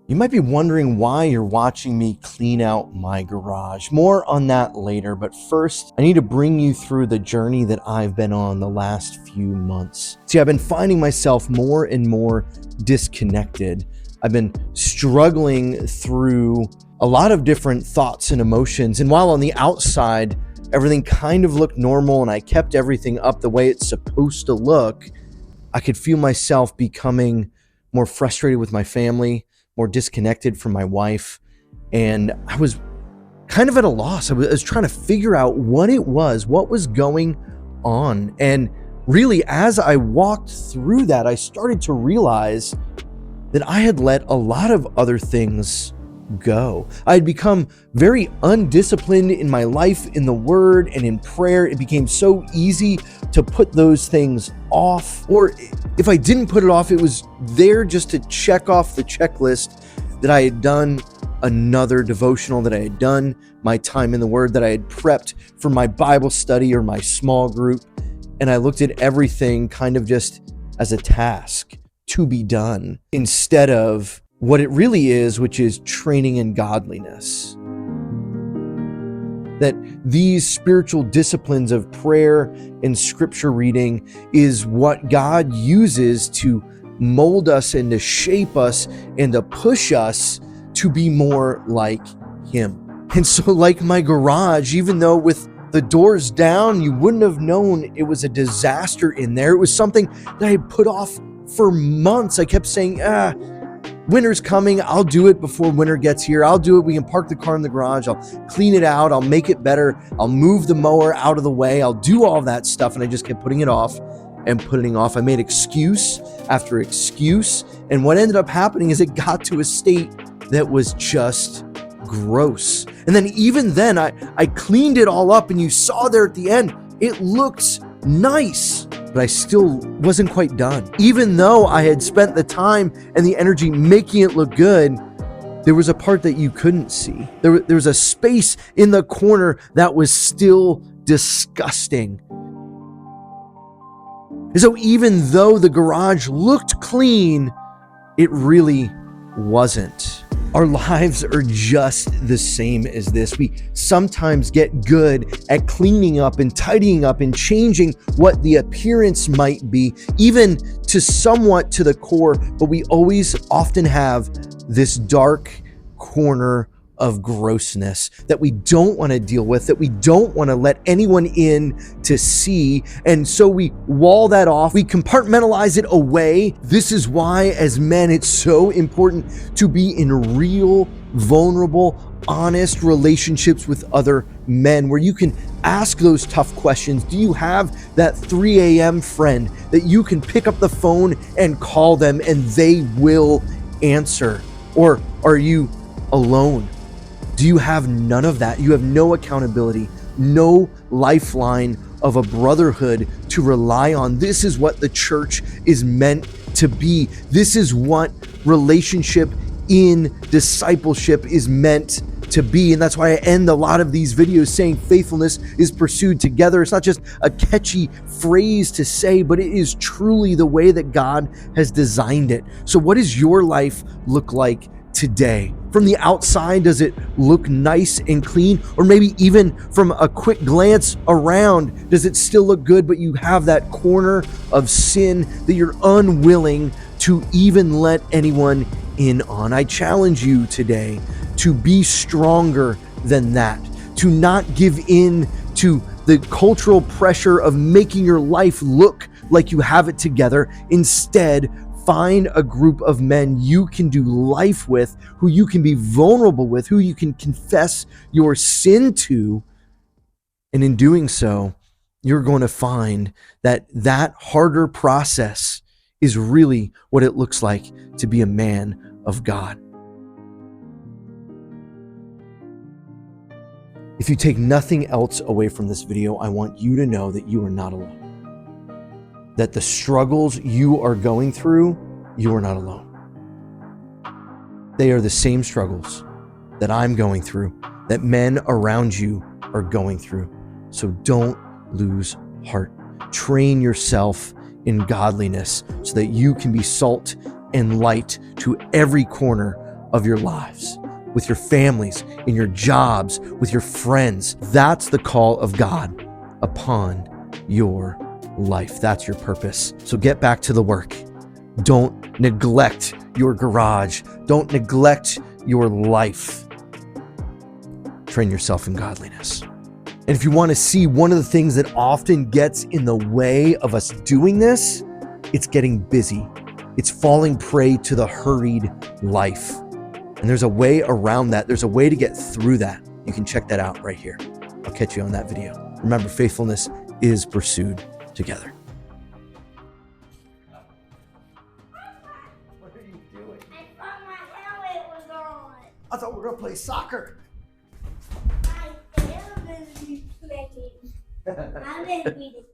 You might be wondering why you're watching me clean out my garage. More on that later, but first, I need to bring you through the journey that I've been on the last few months. See, I've been finding myself more and more disconnected. I've been struggling through a lot of different thoughts and emotions, and while on the outside, everything kind of looked normal and I kept everything up the way it's supposed to look, I could feel myself becoming more frustrated with my family, more disconnected from my wife, and I was kind of at a loss. I was trying to figure out what it was, what was going on. And really, as I walked through that, I started to realize that I had let a lot of other things go. I had become very undisciplined in my life, in the word and in prayer. It became so easy to put those things off, or if I didn't put it off, it was there just to check off the checklist that I had done another devotional, that I had done my time in the word, that I had prepped for my Bible study or my small group. And I looked at everything kind of just as a task to be done instead of what it really is, which is training in godliness. That these spiritual disciplines of prayer and scripture reading is what God uses to mold us and to shape us and to push us to be more like Him. And so, like my garage, even though with the doors down, you wouldn't have known it was a disaster in there. It was something that I had put off for months. I kept saying, winter's coming. I'll do it before winter gets here. I'll do it. We can park the car in the garage. I'll clean it out. I'll make it better. I'll move the mower out of the way. I'll do all that stuff. And I just kept putting it off and putting it off. I made excuse after excuse. And what ended up happening is it got to a state that was just gross. And then even then, I cleaned it all up, and you saw there at the end, it looked nice. But I still wasn't quite done. Even though I had spent the time and the energy making it look good, there was a part that you couldn't see. There was a space in the corner that was still disgusting. And so even though the garage looked clean, it really wasn't. Our lives are just the same as this. We sometimes get good at cleaning up and tidying up and changing what the appearance might be, even to somewhat to the core, but we always often have this dark corner of grossness that we don't want to deal with, that we don't want to let anyone in to see. And so we wall that off. We compartmentalize it away. This is why, as men, it's so important to be in real, vulnerable, honest relationships with other men, where you can ask those tough questions. Do you have that 3 a.m. friend that you can pick up the phone and call them and they will answer? Or are you alone? Do you have none of that? You have no accountability, no lifeline of a brotherhood to rely on. This is what the church is meant to be. This is what relationship in discipleship is meant to be. And that's why I end a lot of these videos saying faithfulness is pursued together. It's not just a catchy phrase to say, but it is truly the way that God has designed it. So what does your life look like today? From the outside, does it look nice and clean? Or maybe even from a quick glance around, does it still look good, but you have that corner of sin that you're unwilling to even let anyone in on? I challenge you today to be stronger than that, to not give in to the cultural pressure of making your life look like you have it together. Instead, find a group of men you can do life with, who you can be vulnerable with, who you can confess your sin to. And in doing so, you're going to find that that harder process is really what it looks like to be a man of God. If you take nothing else away from this video, I want you to know that you are not alone. That the struggles you are going through, you are not alone. They are the same struggles that I'm going through, that men around you are going through. So don't lose heart. Train yourself in godliness so that you can be salt and light to every corner of your lives, with your families, in your jobs, with your friends. That's the call of God upon your life. That's your purpose. So get back to the work. Don't neglect your garage. Don't neglect your life. Train yourself in godliness. And if you want to see one of the things that often gets in the way of us doing this, it's getting busy. It's falling prey to the hurried life. And there's a way around that. There's a way to get through that. You can check that out right here. I'll catch you on that video. Remember, faithfulness is pursued together. What are you doing? I thought my helmet was on. I thought we were going to play soccer. I am going to be playing. I'm going to be the